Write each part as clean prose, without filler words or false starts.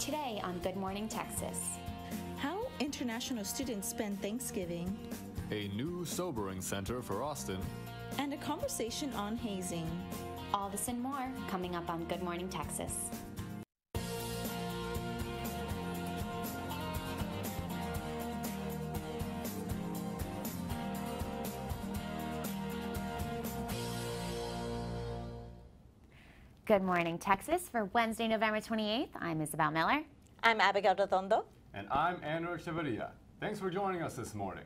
Today on Good Morning Texas. How international students spend Thanksgiving. A new sobering center for Austin. And a conversation on hazing. All this and more coming up on Good Morning Texas. Good Morning Texas for Wednesday, November 28th. I'm Isabel Miller. I'm Abigail Redondo. And I'm Andrew Echeverria. Thanks for joining us this morning.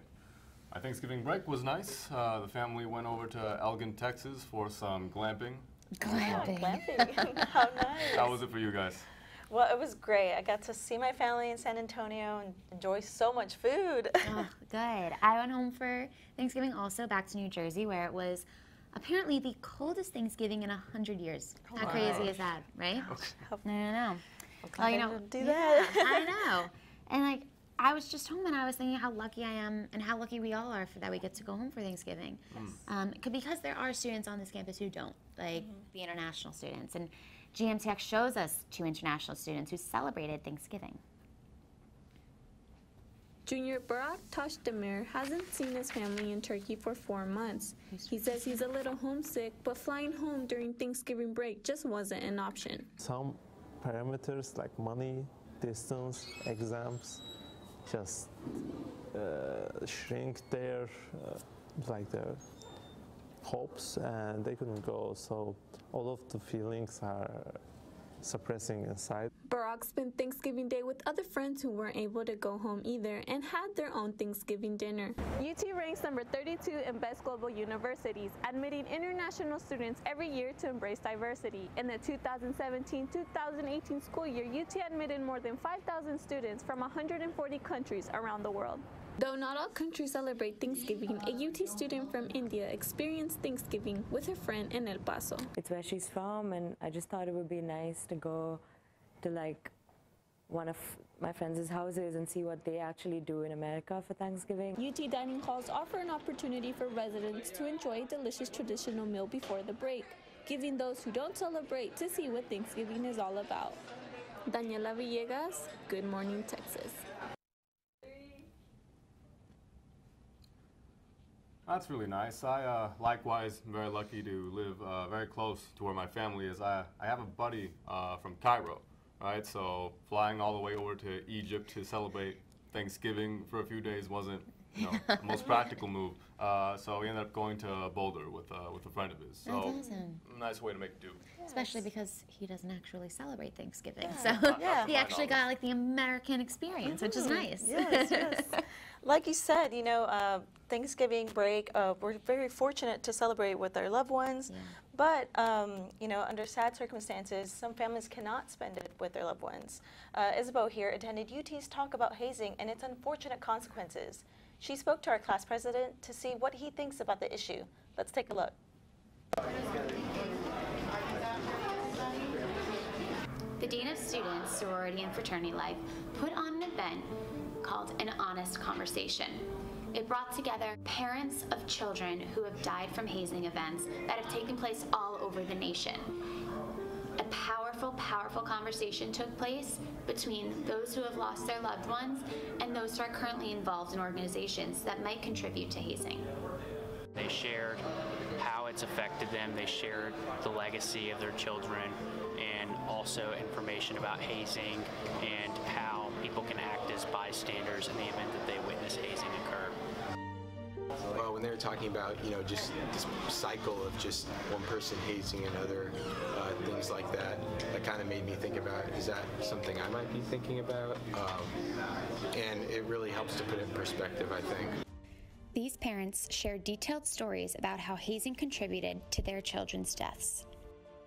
My Thanksgiving break was nice. The family went over to Elgin, Texas for some glamping. Glamping. Glamping. How nice. How was it for you guys? Well, it was great. I got to see my family in San Antonio and enjoy so much food. Oh, good. I went home for Thanksgiving also back to New Jersey, where it was apparently the coldest Thanksgiving in 100 years. How crazy is that, right? Okay. No. Well, you know, do that. Yeah, I know. And like, I was just home and I was thinking how lucky I am and how lucky we all are for that we get to go home for Thanksgiving. Because there are students on this campus who don't, like the international students. And GMTX shows us 2 international students who celebrated Thanksgiving. Junior Barak Tashdemir hasn't seen his family in Turkey for 4 months. He says he's a little homesick, but flying home during Thanksgiving break just wasn't an option. Some parameters like money, distance, exams, just shrink their hopes, and they couldn't go. So all of the feelings are suppressing inside. Barak spent Thanksgiving Day with other friends who weren't able to go home either and had their own Thanksgiving dinner. UT ranks number 32 in best global universities, admitting international students every year to embrace diversity. In the 2017-2018 school year, UT admitted more than 5,000 students from 140 countries around the world. Though not all countries celebrate Thanksgiving, a UT student from India experienced Thanksgiving with her friend in El Paso. It's where she's from, and I just thought it would be nice to go to like one of my friends' houses and see what they actually do in America for Thanksgiving. UT dining halls offer an opportunity for residents to enjoy a delicious traditional meal before the break, giving those who don't celebrate to see what Thanksgiving is all about. Daniela Villegas, Good Morning Texas. That's really nice. I likewise am very lucky to live very close to where my family is. I have a buddy from Cairo, right? So flying all the way over to Egypt to celebrate Thanksgiving for a few days wasn't the most practical move. So we ended up going to Boulder with a friend of his. So nice way to make do. Especially because he doesn't actually celebrate Thanksgiving. So he actually got like the American experience, which is nice. Yes. Like you said, Thanksgiving break, we're very fortunate to celebrate with our loved ones, but under sad circumstances, some families cannot spend it with their loved ones. Isabel here attended UT's talk about hazing and its unfortunate consequences. She spoke to our class president to see what he thinks about the issue. Let's take a look. The Dean of Students, Sorority and Fraternity Life put on an event called An Honest Conversation. It brought together parents of children who have died from hazing events that have taken place all over the nation. A powerful, powerful conversation took place between those who have lost their loved ones and those who are currently involved in organizations that might contribute to hazing. They shared how it's affected them. They shared the legacy of their children and also information about hazing and how people can act as bystanders in the event that they witness hazing occur. Well, when they were talking about, just this cycle of just one person hazing another, things like that, that kind of made me think about, is that something I might be thinking about? And it really helps to put it in perspective, I think. These parents shared detailed stories about how hazing contributed to their children's deaths.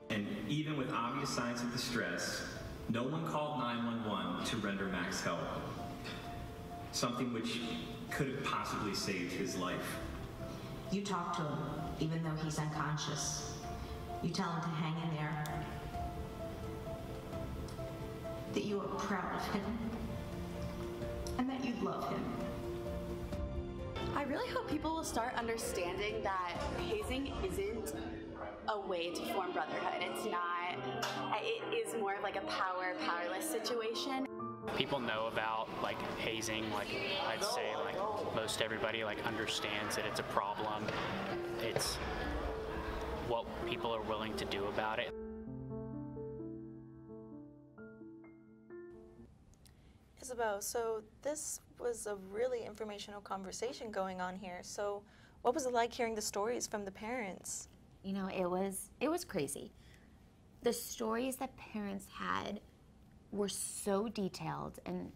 And even with obvious signs of distress, no one called 911 to render Max help, something which could have possibly saved his life. You talk to him, even though he's unconscious. You tell him to hang in there, that you are proud of him, and that you love him. I really hope people will start understanding that hazing isn't a way to form brotherhood. It's not, it is more of like a powerless situation. People know about like hazing, like I'd say like most everybody like understands that it's a problem. It's what people are willing to do about it. Isabel, so this was a really informational conversation going on here. So what was it like hearing the stories from the parents? You know, it was crazy. The stories that parents had were so detailed and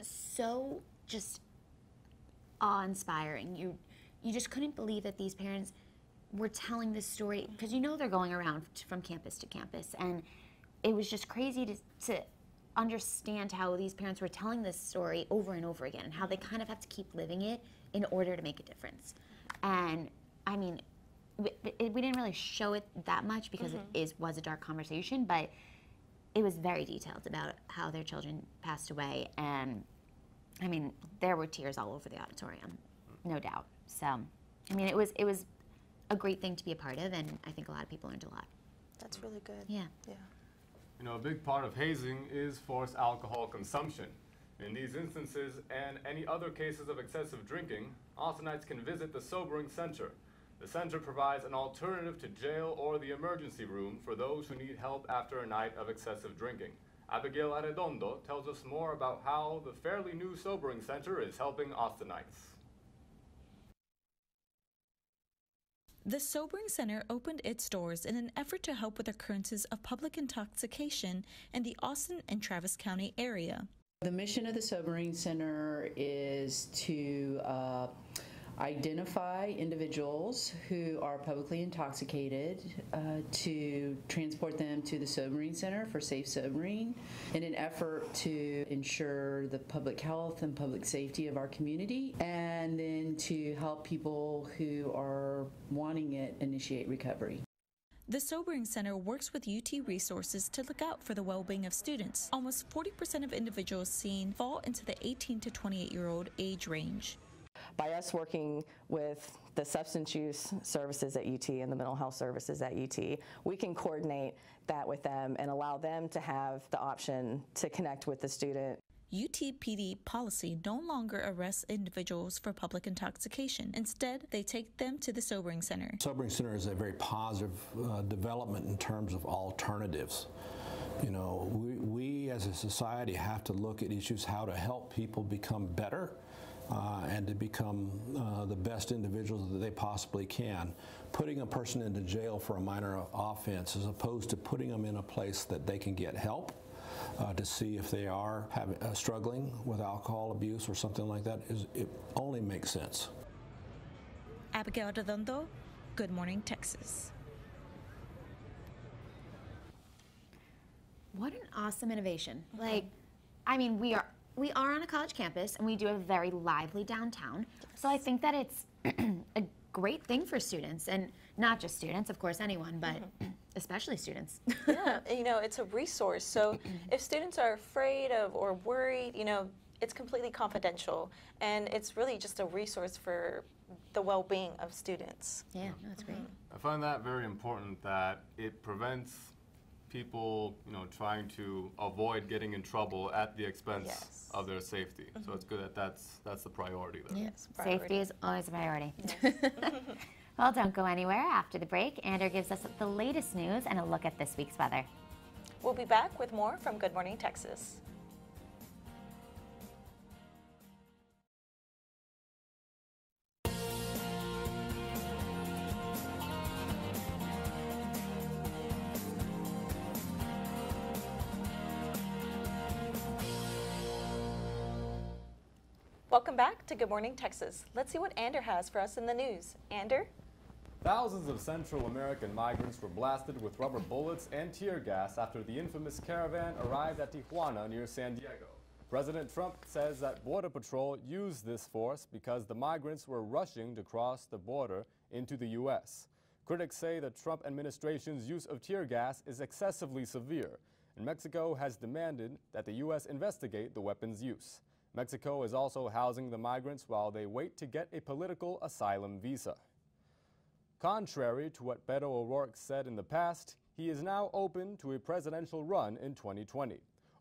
so just awe-inspiring. You just couldn't believe that these parents were telling this story, because you know they're going around from campus to campus, and it was just crazy to understand how these parents were telling this story over and over again, and how they kind of have to keep living it in order to make a difference. And I mean, we didn't really show it that much because it was a dark conversation, but it was very detailed about how their children passed away. And I mean, there were tears all over the auditorium, no doubt. So, I mean, it was a great thing to be a part of, and I think a lot of people learned a lot. That's really good. Yeah. Yeah. You know, a big part of hazing is forced alcohol consumption. In these instances and any other cases of excessive drinking, Austinites can visit the Sobering Center. The center provides an alternative to jail or the emergency room for those who need help after a night of excessive drinking. Abigail Arredondo tells us more about how the fairly new Sobering Center is helping Austinites. The Sobering Center opened its doors in an effort to help with occurrences of public intoxication in the Austin and Travis County area. The mission of the Sobering Center is to identify individuals who are publicly intoxicated, to transport them to the Sobering Center for safe sobering in an effort to ensure the public health and public safety of our community, and then to help people who are wanting it initiate recovery. The Sobering Center works with UT Resources to look out for the well-being of students. Almost 40% of individuals seen fall into the 18 to 28-year-old age range. By us working with the substance use services at UT and the mental health services at UT, we can coordinate that with them and allow them to have the option to connect with the student. UTPD policy no longer arrests individuals for public intoxication. Instead, they take them to the Sobering Center. Sobering Center is a very positive development in terms of alternatives. You know, we as a society have to look at issues how to help people become better and to become the best individuals that they possibly can. Putting a person into jail for a minor offense as opposed to putting them in a place that they can get help to see if they are struggling with alcohol abuse or something like that, it only makes sense. Abigail Arredondo, Good Morning, Texas. What an awesome innovation. Like, I mean, we are on a college campus, and we do have a very lively downtown. So I think that it's a great thing for students, and not just students, of course, anyone, but especially students. Yeah, you know, it's a resource. So if students are afraid of or worried, you know, it's completely confidential, and it's really just a resource for the well-being of students. Yeah, no, that's great. I find that very important, that it prevents people, you know, trying to avoid getting in trouble at the expense of their safety. So it's good that that's the priority there. Yes, safety is always a priority. Yes. Well, don't go anywhere. After the break, Andrew gives us the latest news and a look at this week's weather. We'll be back with more from Good Morning Texas. Welcome back to Good Morning Texas. Let's see what Ander has for us in the news. Ander? Thousands of Central American migrants were blasted with rubber bullets and tear gas after the infamous caravan arrived at Tijuana near San Diego. President Trump says that Border Patrol used this force because the migrants were rushing to cross the border into the U.S. Critics say the Trump administration's use of tear gas is excessively severe, and Mexico has demanded that the U.S. investigate the weapon's use. Mexico is also housing the migrants while they wait to get a political asylum visa. Contrary to what Beto O'Rourke said in the past, he is now open to a presidential run in 2020.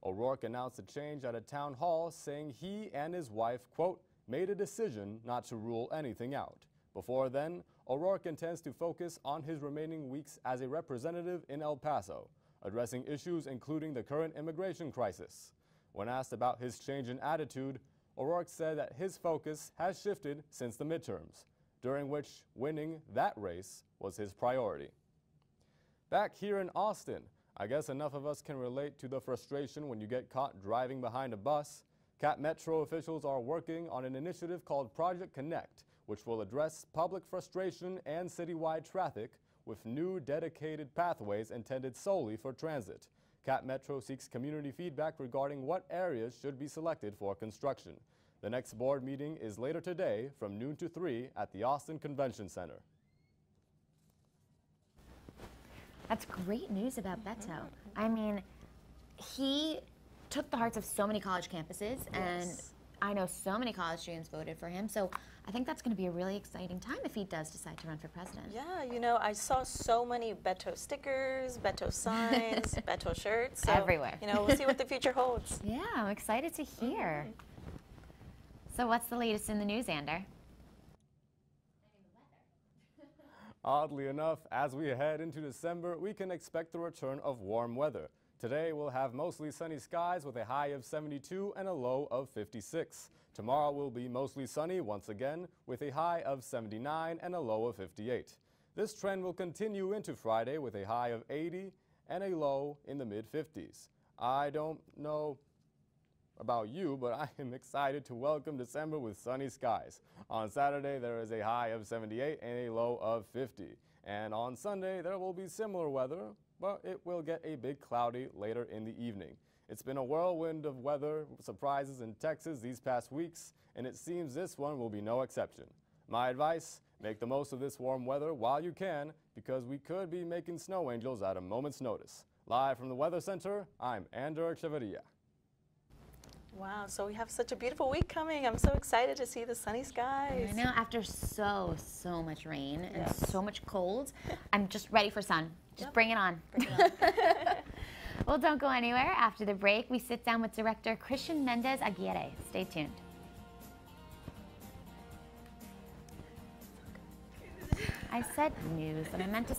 O'Rourke announced a change at a town hall, saying he and his wife, quote, made a decision not to rule anything out. Before then, O'Rourke intends to focus on his remaining weeks as a representative in El Paso, addressing issues including the current immigration crisis. When asked about his change in attitude, O'Rourke said that his focus has shifted since the midterms, during which winning that race was his priority. Back here in Austin, I guess enough of us can relate to the frustration when you get caught driving behind a bus. Cat Metro officials are working on an initiative called Project Connect, which will address public frustration and citywide traffic with new dedicated pathways intended solely for transit. Cat Metro seeks community feedback regarding what areas should be selected for construction. The next board meeting is later today from noon to 3 at the Austin Convention Center. That's great news about Beto. I mean, he took the hearts of so many college campuses, and I know so many college students voted for him, so I think that's going to be a really exciting time if he does decide to run for president. Yeah, you know, I saw so many Beto stickers, Beto signs, Beto shirts. So, everywhere. You know, we'll see what the future holds. Yeah, I'm excited to hear. So what's the latest in the news, Ander? Oddly enough, as we head into December, we can expect the return of warm weather. Today, we'll have mostly sunny skies with a high of 72 and a low of 56. Tomorrow will be mostly sunny once again with a high of 79 and a low of 58. This trend will continue into Friday with a high of 80 and a low in the mid-50s. I don't know about you, but I am excited to welcome December with sunny skies. On Saturday, there is a high of 78 and a low of 50. And on Sunday, there will be similar weather, but it will get a bit cloudy later in the evening. It's been a whirlwind of weather surprises in Texas these past weeks, and it seems this one will be no exception. My advice, make the most of this warm weather while you can, because we could be making snow angels at a moment's notice. Live from the Weather Center, I'm Ander Echeverria. Wow, so we have such a beautiful week coming. I'm so excited to see the sunny skies. I know, after so much rain and so much cold, I'm just ready for sun. Just bring it on. Bring it on. Well, don't go anywhere. After the break, we sit down with director Christian Mendez Aguirre. Stay tuned. I said news, and I meant to.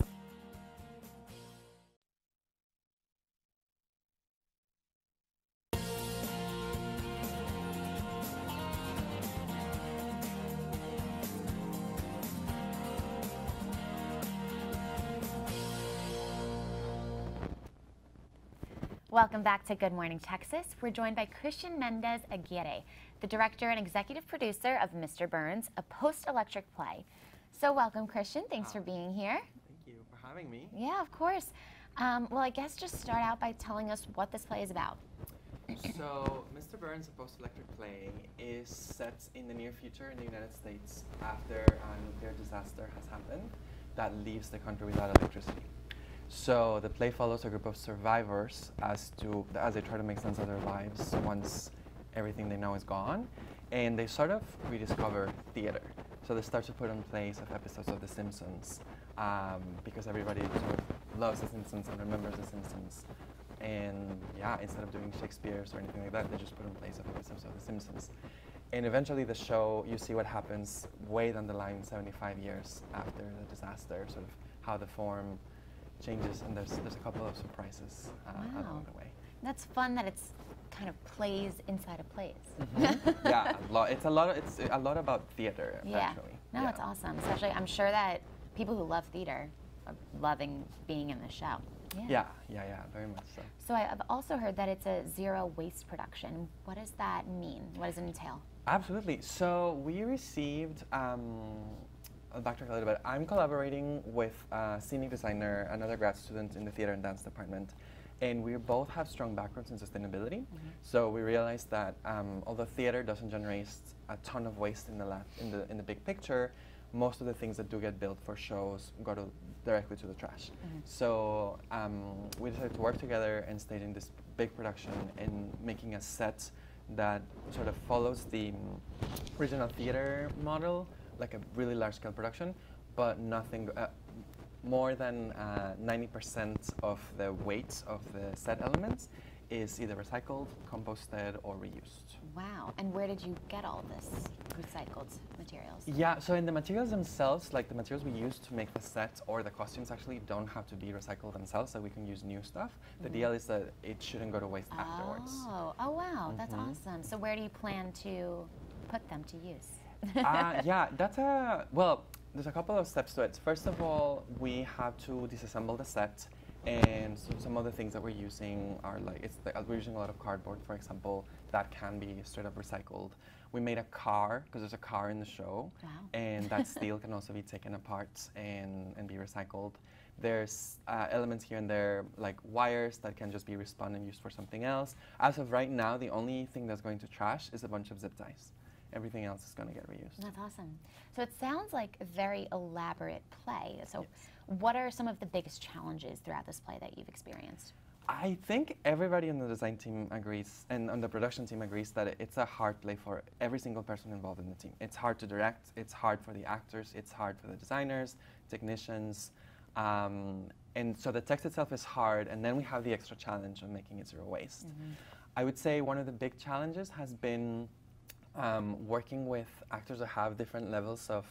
Welcome back to Good Morning Texas. We're joined by Christian Mendez Aguirre, the director and executive producer of Mr. Burns, a post-electric play. So welcome, Christian. Thanks for being here. Thank you for having me. Yeah, of course. Well, I guess just start out by telling us what this play is about. So, Mr. Burns, a post-electric play, is set in the near future in the United States after a nuclear disaster has happened that leaves the country without electricity. So the play follows a group of survivors as they try to make sense of their lives once everything they know is gone, and they sort of rediscover theater. So they start to put in place of episodes of The Simpsons because everybody sort of loves The Simpsons and remembers The Simpsons. And yeah, instead of doing Shakespeare's or anything like that, they just put in place of episodes of The Simpsons. And eventually the show, you see what happens way down the line, 75 years after the disaster, sort of how the form changes, and there's a couple of surprises along the way. That's fun that it's kind of plays inside of plays. Mm-hmm. Yeah, it's a lot about theater, yeah. actually. No, yeah. It's awesome. Especially, I'm sure that people who love theater are loving being in the show. Yeah, very much so. So I've also heard that it's a zero waste production. What does that mean? What does it entail? Absolutely. So we received, I'll backtrack a little bit. I'm collaborating with a scenic designer, another grad student in the theater and dance department, and we both have strong backgrounds in sustainability. Mm-hmm. So we realized that although theater doesn't generate a ton of waste in the big picture, most of the things that do get built for shows go directly to the trash. Mm-hmm. So we decided to work together and staging this big production and making a set that sort of follows the regional theater model, like a really large-scale production, but nothing more than 90% of the weight of the set elements is either recycled, composted, or reused. Wow. And where did you get all this recycled materials? Yeah, so in the materials themselves, like the materials we use to make the sets or the costumes actually don't have to be recycled themselves, so we can use new stuff. The deal is that it shouldn't go to waste afterwards. Oh wow, that's awesome. So where do you plan to put them to use? Yeah, well, there's a couple of steps to it. First of all, we have to disassemble the set. And so some of the things that we're using are like, we're using a lot of cardboard, for example, that can be straight up recycled. We made a car, because there's a car in the show, and that steel can also be taken apart and be recycled. There's elements here and there, like wires that can just be respun and used for something else. As of right now, the only thing that's going to trash is a bunch of zip ties. Everything else is going to get reused. That's awesome. So it sounds like a very elaborate play. So what are some of the biggest challenges throughout this play that you've experienced? I think everybody on the design team agrees, and on the production team agrees, that it's a hard play for every single person involved in the team. It's hard to direct, it's hard for the actors, it's hard for the designers, technicians, and so the text itself is hard, and then we have the extra challenge of making it zero waste. I would say one of the big challenges has been working with actors that have different levels of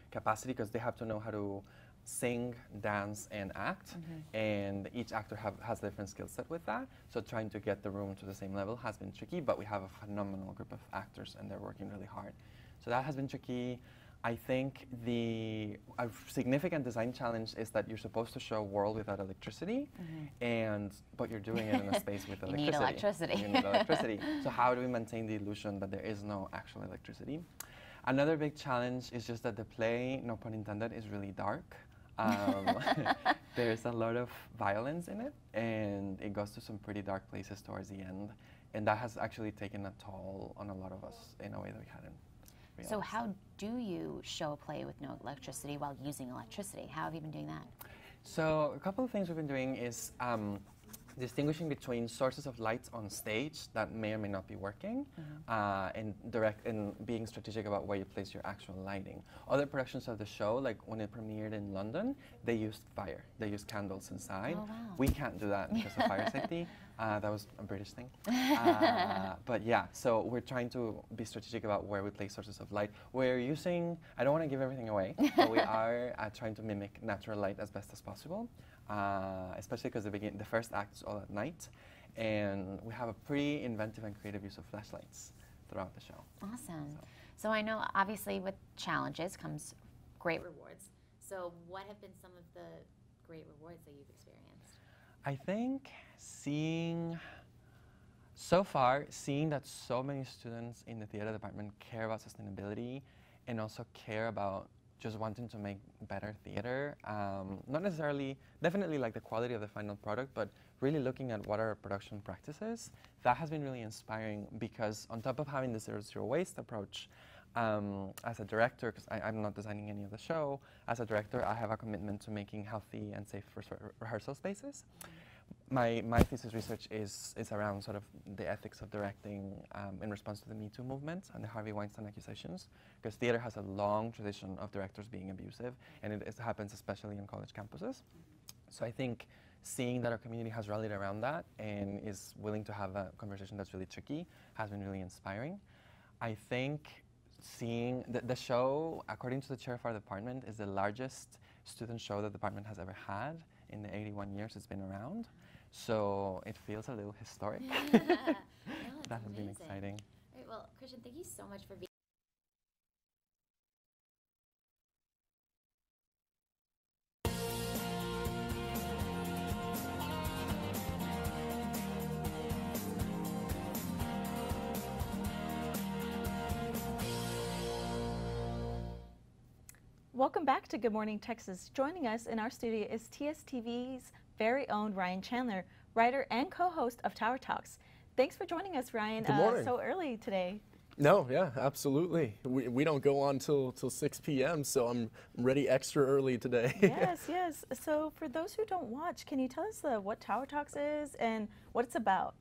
capacity, because they have to know how to sing, dance, and act, and each actor has a different skill set with that. So trying to get the room to the same level has been tricky, but we have a phenomenal group of actors, and they're working really hard. So that has been tricky. I think a significant design challenge is that you're supposed to show a world without electricity, but you're doing it in a space with electricity. You need electricity. You need electricity. So how do we maintain the illusion that there is no actual electricity? Another big challenge is just that the play, no pun intended, is really dark. There's a lot of violence in it, and it goes to some pretty dark places towards the end, and that has actually taken a toll on a lot of us in a way that we hadn't realized. So how do you show a play with no electricity while using electricity? How have you been doing that? So a couple of things we've been doing is distinguishing between sources of light on stage that may or may not be working, and being strategic about where you place your actual lighting. Other productions of the show, like when it premiered in London, they used fire. They used candles inside. Oh, wow. We can't do that because of fire safety. That was a British thing. But yeah, so we're trying to be strategic about where we place sources of light. We're using, I don't want to give everything away, but we are trying to mimic natural light as best as possible. Especially because the first act is all at night, and we have a pretty inventive and creative use of flashlights throughout the show. Awesome. So I know obviously with challenges comes great rewards. So what have been some of the great rewards that you've experienced? I think so far, seeing that so many students in the theater department care about sustainability and also care about just wanting to make better theater, not necessarily, definitely like the quality of the final product, but really looking at what are our production practices. That has been really inspiring, because on top of having the zero waste approach, as a director, because I'm not designing any of the show, as a director I have a commitment to making healthy and safe rehearsal spaces. My thesis research is around sort of the ethics of directing in response to the Me Too movement and the Harvey Weinstein accusations, because theater has a long tradition of directors being abusive, and it happens especially in college campuses. So I think seeing that our community has rallied around that and is willing to have a conversation that's really tricky has been really inspiring. I think seeing the show, according to the chair of our department, is the largest student show the department has ever had in the 81 years it's been around. So it feels a little historic. No, that has been exciting. All right, well, Christian, thank you so much for being Welcome back to Good Morning Texas. Joining us in our studio is TSTV's very own Ryan Chandler, writer and co-host of Tower Talks. Thanks for joining us, Ryan, Good morning. so early today. No, yeah, absolutely. We don't go on till 6 p.m., so I'm ready extra early today. Yes. So for those who don't watch, can you tell us what Tower Talks is and what it's about?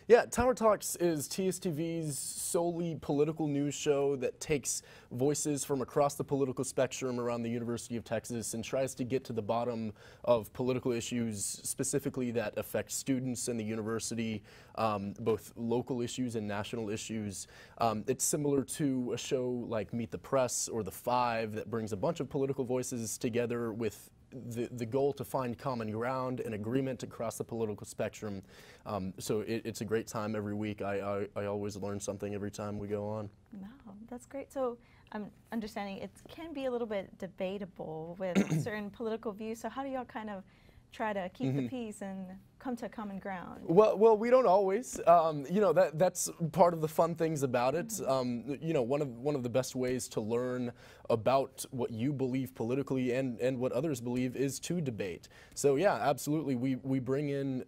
Yeah, Tower Talks is TSTV's solely political news show that takes voices from across the political spectrum around the University of Texas and tries to get to the bottom of political issues specifically that affect students and the university, both local issues and national issues. It's similar to a show like Meet the Press or The Five that brings a bunch of political voices together with the goal to find common ground and agreement across the political spectrum. So it's a great time every week. I always learn something every time we go on. Wow, that's great. So I'm understanding it can be a little bit debatable with certain political views. So how do y'all kind of try to keep the peace and come to a common ground? Well, we don't always. You know, that's part of the fun things about it. You know, one of the best ways to learn about what you believe politically and what others believe is to debate. So yeah, absolutely. We bring in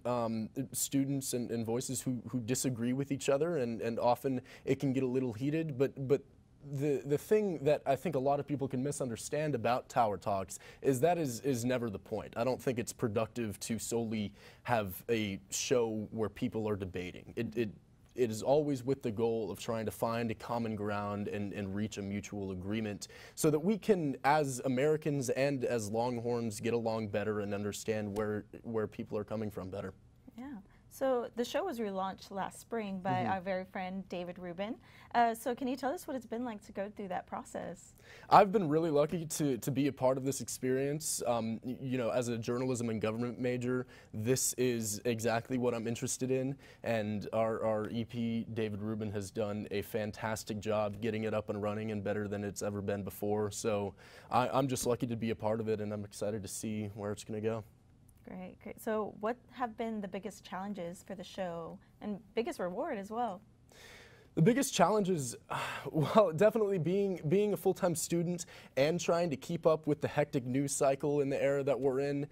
students and voices who disagree with each other, and often it can get a little heated, but the thing that I think a lot of people can misunderstand about Tower Talks is that is never the point. I don't think it's productive to solely have a show where people are debating. It is always with the goal of trying to find a common ground and reach a mutual agreement so that we can, as Americans and as Longhorns, get along better and understand where people are coming from better. Yeah. So the show was relaunched last spring by our very friend David Rubin. So can you tell us what it's been like to go through that process? I've been really lucky to be a part of this experience. You know, as a journalism and government major, this is exactly what I'm interested in, and our EP, David Rubin, has done a fantastic job getting it up and running and better than it's ever been before. So I'm just lucky to be a part of it, and I'm excited to see where it's going to go. Great, great. So what have been the biggest challenges for the show and biggest reward as well? The biggest challenge is, well, definitely being a full-time student and trying to keep up with the hectic news cycle in the era that we're in,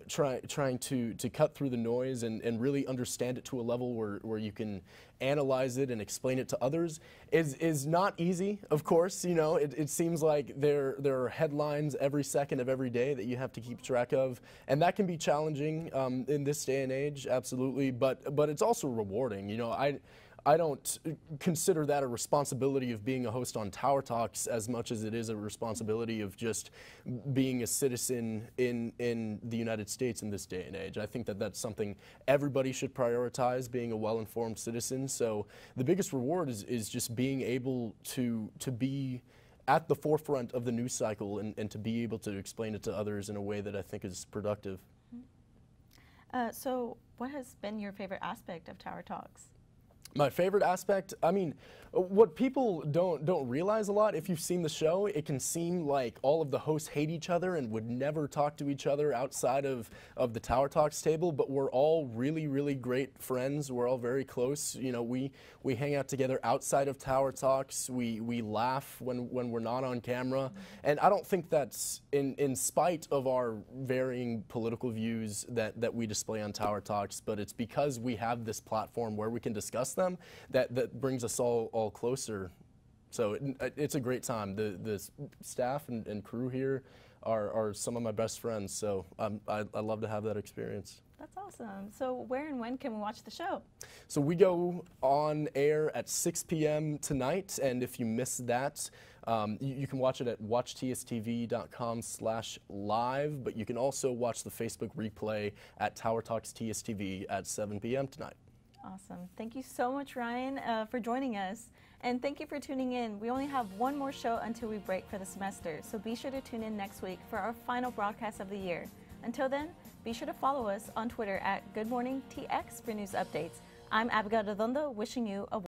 trying to cut through the noise and really understand it to a level where you can analyze it and explain it to others is not easy, of course. You know, it seems like there are headlines every second of every day that you have to keep track of, and that can be challenging in this day and age, absolutely, but it's also rewarding. You know, I don't consider that a responsibility of being a host on Tower Talks as much as it is a responsibility of just being a citizen in the United States in this day and age. I think that that's something everybody should prioritize, being a well-informed citizen. So the biggest reward is just being able to be at the forefront of the news cycle and to be able to explain it to others in a way that I think is productive. So what has been your favorite aspect of Tower Talks? My favorite aspect, I mean, what people don't realize a lot, if you've seen the show, it can seem like all of the hosts hate each other and would never talk to each other outside of the Tower Talks table, but we're all really, really great friends. We're all very close. You know, we hang out together outside of Tower Talks. We laugh when we're not on camera. And I don't think that's in spite of our varying political views that we display on Tower Talks, but it's because we have this platform where we can discuss them that brings us all closer. So it's a great time. The staff and crew here are some of my best friends, so I love to have that experience. That's awesome. So where and when can we watch the show? So we go on air at 6 p.m. tonight, and if you miss that, you can watch it at watchtstv.com/live, but you can also watch the Facebook replay at Tower Talks TSTV at 7 p.m. tonight. Awesome. Thank you so much, Ryan, for joining us. And thank you for tuning in. We only have one more show until we break for the semester, so be sure to tune in next week for our final broadcast of the year. Until then, be sure to follow us on Twitter at GoodMorningTX for news updates. I'm Abigail Redondo, wishing you a